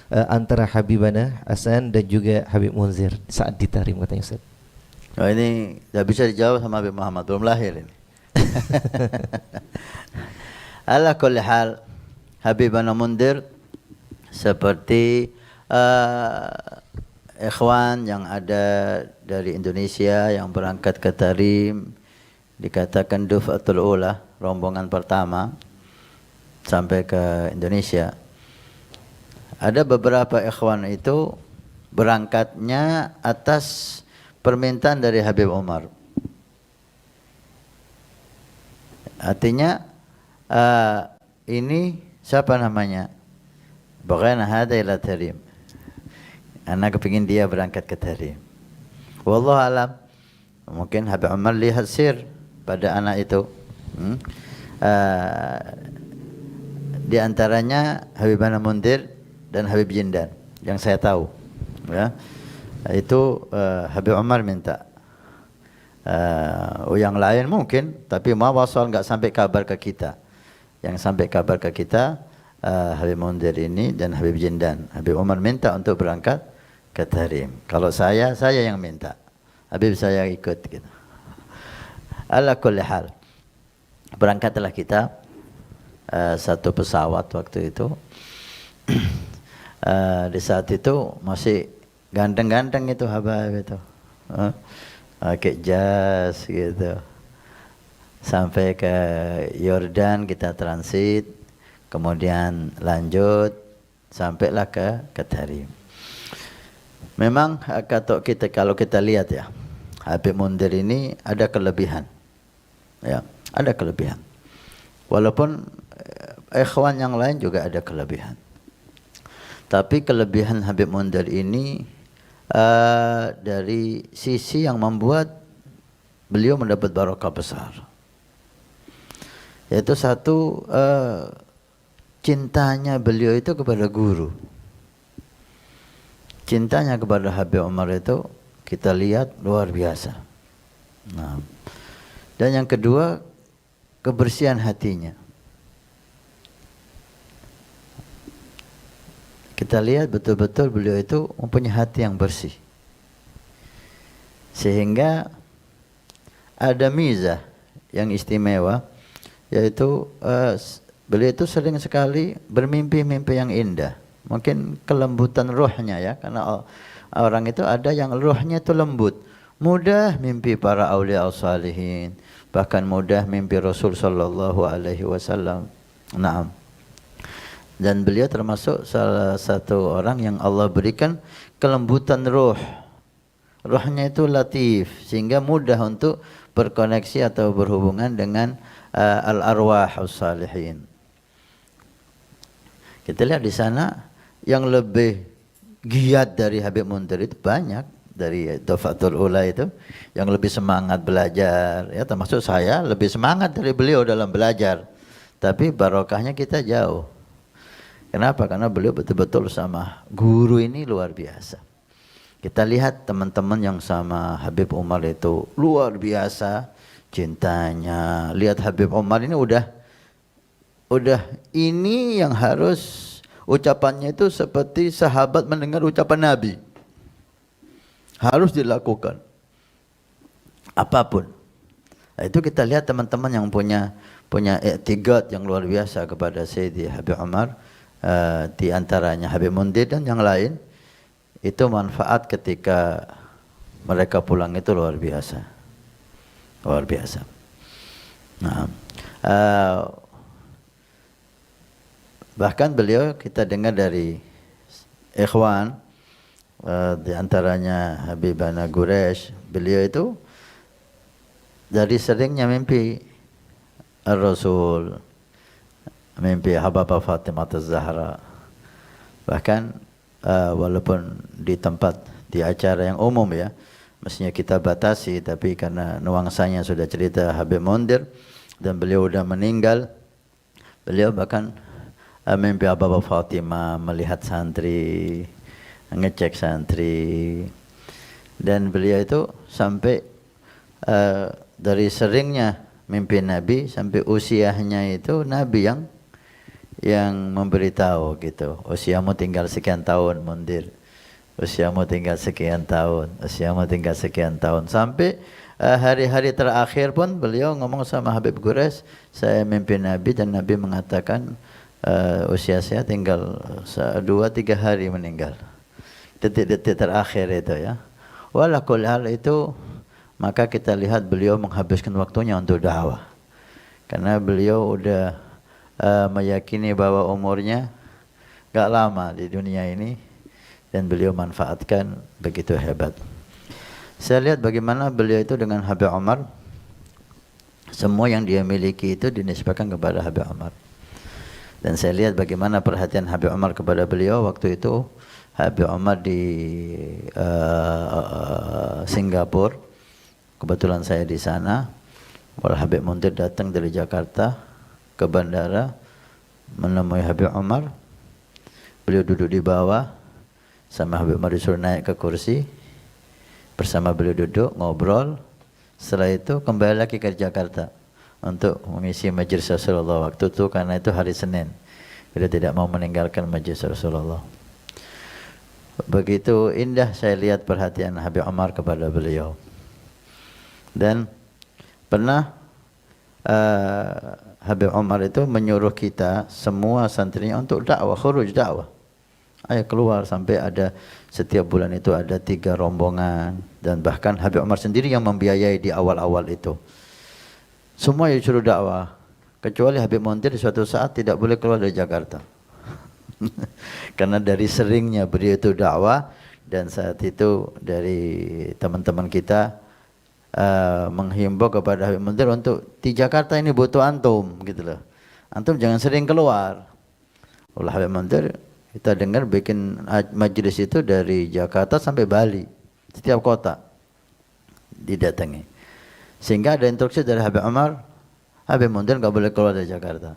antara Habibana Hasan dan juga Habib Munzir saat ditarim katanya Ustaz. Oh, ini tidak bisa dijawab sama Habib Muhammad, belum lahir ini. Ala kulli hal, Habibana Mundir seperti ikhwan yang ada dari Indonesia yang berangkat ke Tarim, dikatakan Duf'atul Ula, rombongan pertama sampai ke Indonesia. Ada beberapa ikhwan itu berangkatnya atas permintaan dari Habib Umar. Artinya ini siapa namanya? Bagaimana hada ila Tarim. Anak kepingin dia berangkat ke Tarim. Wallahu alam. Mungkin Habib Umar lihat sir pada anak itu. Di antaranya Habibana Mundir dan Habib Jindan yang saya tahu. Ya. Itu Habib Umar minta. Yang lain mungkin, tapi ma wasal enggak sampai kabar ke kita. Yang sampai kabar ke kita Habib Mundir ini dan Habib Jindan. Habib Umar minta untuk berangkat ke Tarim. Kalau saya yang minta. Habib saya ikut gitu. Ala kulli hal. Berangkatlah kita satu pesawat waktu itu. Di saat itu masih ganteng-ganteng itu Habib itu. Pakai jas gitu. Sampai ke Yordan kita transit, kemudian lanjut sampailah ke Tarim. Memang kalau kita lihat ya, Habib Mundir ini ada kelebihan. Ya, ada kelebihan. Walaupun ikhwan yang lain juga ada kelebihan. Tapi kelebihan Habib Mundir ini dari sisi yang membuat beliau mendapat barokah besar. Yaitu satu, cintanya beliau itu kepada guru. Cintanya kepada Habib Umar itu kita lihat luar biasa. Nah, dan yang kedua, kebersihan hatinya. Kita lihat betul-betul beliau itu mempunyai hati yang bersih. Sehingga ada mizah yang istimewa, yaitu beliau itu sering sekali bermimpi-mimpi yang indah. Mungkin kelembutan rohnya ya, karena orang itu ada yang rohnya itu lembut. Mudah mimpi para aulia salihin, bahkan mudah mimpi Rasul sallallahu alaihi wasallam. Naam. Dan beliau termasuk salah satu orang yang Allah berikan kelembutan roh. Rohnya itu latif, sehingga mudah untuk berkoneksi atau berhubungan dengan al-arwah as-salihin. Kita lihat di sana yang lebih giat dari Habib Mundir itu banyak, dari Duf'atul Ula itu yang lebih semangat belajar ya, termasuk saya lebih semangat dari beliau dalam belajar, tapi barokahnya kita jauh. Kenapa? Karena beliau betul-betul sama guru ini luar biasa. Kita lihat teman-teman yang sama Habib Umar itu luar biasa cintanya. Lihat Habib Umar ini udah ini yang harus ucapannya itu seperti sahabat mendengar ucapan Nabi. Harus dilakukan. Apapun. Nah, itu kita lihat teman-teman yang punya i'tiqad yang luar biasa kepada Sayyidi Habib Umar, di antaranya Habib Mundir dan yang lain. Itu manfaat ketika mereka pulang itu luar biasa. Luar biasa. Nah, bahkan beliau kita dengar dari ikhwan, di antaranya Habibana Guresh, beliau itu dari seringnya mimpi Ar-Rasul, mimpi Habibah Fatimah Az-Zahra. Bahkan walaupun di tempat, di acara yang umum ya, mestinya kita batasi, tapi karena nuansanya sudah cerita Habib Mundir dan beliau sudah meninggal, beliau bahkan mimpi Habibah Fatimah, melihat santri, ngecek santri, dan beliau itu sampai dari seringnya mimpi Nabi sampai usianya itu Nabi yang memberitahu gitu, usiamu tinggal sekian tahun Mundir, usiamu tinggal sekian tahun, usiamu tinggal sekian tahun, sampai hari-hari terakhir pun beliau ngomong sama Habib Gures, saya mimpi Nabi dan Nabi mengatakan usia saya tinggal 2-3 hari meninggal. Detik-detik terakhir itu ya. Walakul hal itu, maka kita lihat beliau menghabiskan waktunya untuk dakwah. Karena beliau udah meyakini bahwa umurnya gak lama di dunia ini dan beliau manfaatkan begitu hebat. Saya lihat bagaimana beliau itu dengan Habib Umar, semua yang dia miliki itu dinisbahkan kepada Habib Umar. Dan saya lihat bagaimana perhatian Habib Umar kepada beliau waktu itu. Habib Umar di Singapura, kebetulan saya di sana. Wal Habib Munzir datang dari Jakarta ke bandara menemui Habib Umar. Beliau duduk di bawah, sama Habib Umar disuruh naik ke kursi. Bersama beliau duduk, ngobrol. Setelah itu kembali lagi ke Jakarta untuk mengisi majlis Rasulullah waktu itu, karena itu hari Senin. Beliau tidak mau meninggalkan majlis Rasulullah. Begitu indah saya lihat perhatian Habib Umar kepada beliau. Dan pernah Habib Umar itu menyuruh kita semua santrinya untuk dakwah, khuruj dakwah. Ayo keluar, sampai ada setiap bulan itu ada 3 rombongan, dan bahkan Habib Umar sendiri yang membiayai di awal-awal itu. Semua disuruh dakwah, kecuali Habib Munzir di suatu saat tidak boleh keluar dari Jakarta. Karena dari seringnya beliau itu dakwah, dan saat itu dari teman-teman kita menghimbau kepada Habib Munzir untuk di Jakarta ini butuh antum gitu loh. Antum jangan sering keluar. Oleh Habib Munzir kita dengar bikin majelis itu dari Jakarta sampai Bali, setiap kota didatangi. Sehingga ada instruksi dari Habib Umar, Habib Munzir enggak boleh keluar dari Jakarta.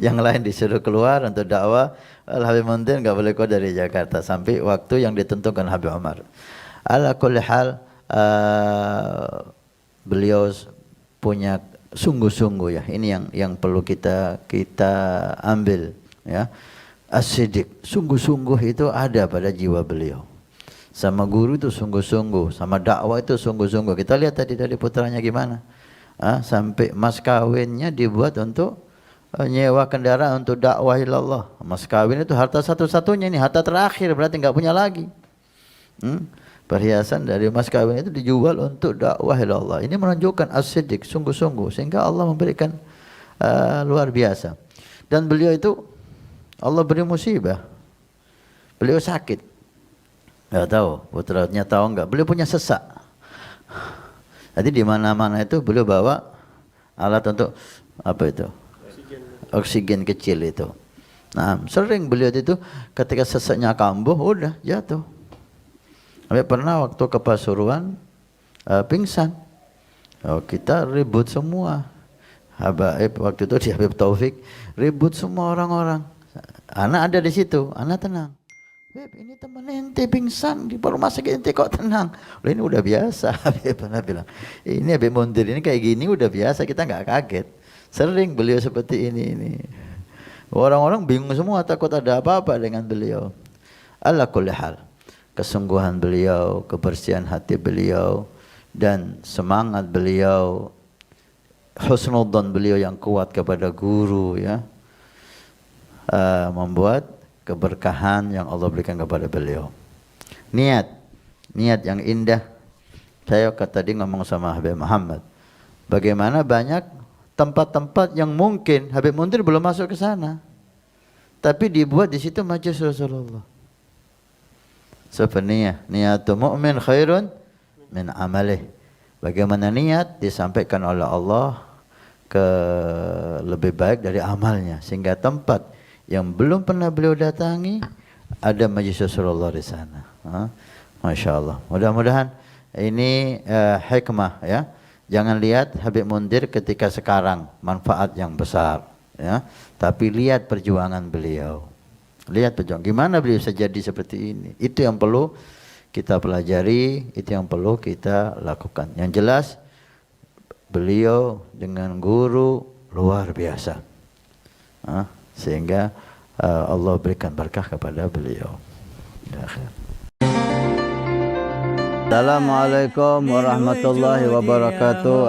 Yang lain disuruh keluar untuk dakwah, Habib Munzir enggak boleh keluar dari Jakarta sampai waktu yang ditentukan Habib Umar. Ala kulli hal, beliau punya sungguh-sungguh ya. Ini yang perlu kita ambil ya. As-siddiq, sungguh-sungguh itu ada pada jiwa beliau. Sama guru itu sungguh-sungguh, sama dakwah itu sungguh-sungguh. Kita lihat tadi dari putranya gimana. Sampai mas kawinnya dibuat untuk nyewa kendaraan untuk dakwah ilallah. Mas kawin itu harta satu-satunya, ini harta terakhir, berarti enggak punya lagi. Perhiasan dari mas kawin itu dijual untuk dakwah ilallah. Ini menunjukkan as-siddiq, sungguh-sungguh, sehingga Allah memberikan luar biasa. Dan beliau itu Allah beri musibah. Beliau sakit. Enggak tahu, putranya tahu enggak? Beliau punya sesak. Jadi di mana-mana itu beliau bawa alat untuk apa itu? Oksigen kecil itu. Nah, sering beliau itu ketika sesaknya kambuh, udah jatuh. Sampai pernah waktu ke Pasuruan pingsan. Kita ribut semua. Habaib waktu itu di Habib Taufik, ribut semua orang-orang. Anak ada di situ, anak tenang. Beb, ini teman ente pingsan di rumah sakit, ente kok tenang? Loh, ini udah biasa. Habib pernah bilang, ini Habib Munzir ini kayak gini udah biasa, kita nggak kaget. Sering beliau seperti ini. Orang-orang bingung semua, takut ada apa-apa dengan beliau. Ala kulli hal, kesungguhan beliau, kebersihan hati beliau, dan semangat beliau, husnudzon beliau yang kuat kepada guru ya, membuat keberkahan yang Allah berikan kepada beliau. Niat yang indah. Saya tadi ngomong sama Habib Muhammad, bagaimana banyak tempat-tempat yang mungkin Habib Munzir belum masuk ke sana, tapi dibuat di situ majlis Rasulullah. Sebenarnya niatu mu'min khairun min amalih. Bagaimana niat disampaikan oleh Allah ke lebih baik dari amalnya, sehingga tempat yang belum pernah beliau datangi ada majlis Rasulullah di sana. Masya Allah. Mudah-mudahan ini hikmah ya. Jangan lihat Habib Munzir ketika sekarang manfaat yang besar ya, tapi lihat perjuangan beliau. Lihat perjuangan gimana beliau bisa jadi seperti ini. Itu yang perlu kita pelajari, itu yang perlu kita lakukan. Yang jelas beliau dengan guru luar biasa. sehingga Allah berikan berkah kepada beliau. Ya, khair. Assalamualaikum warahmatullahi wabarakatuh.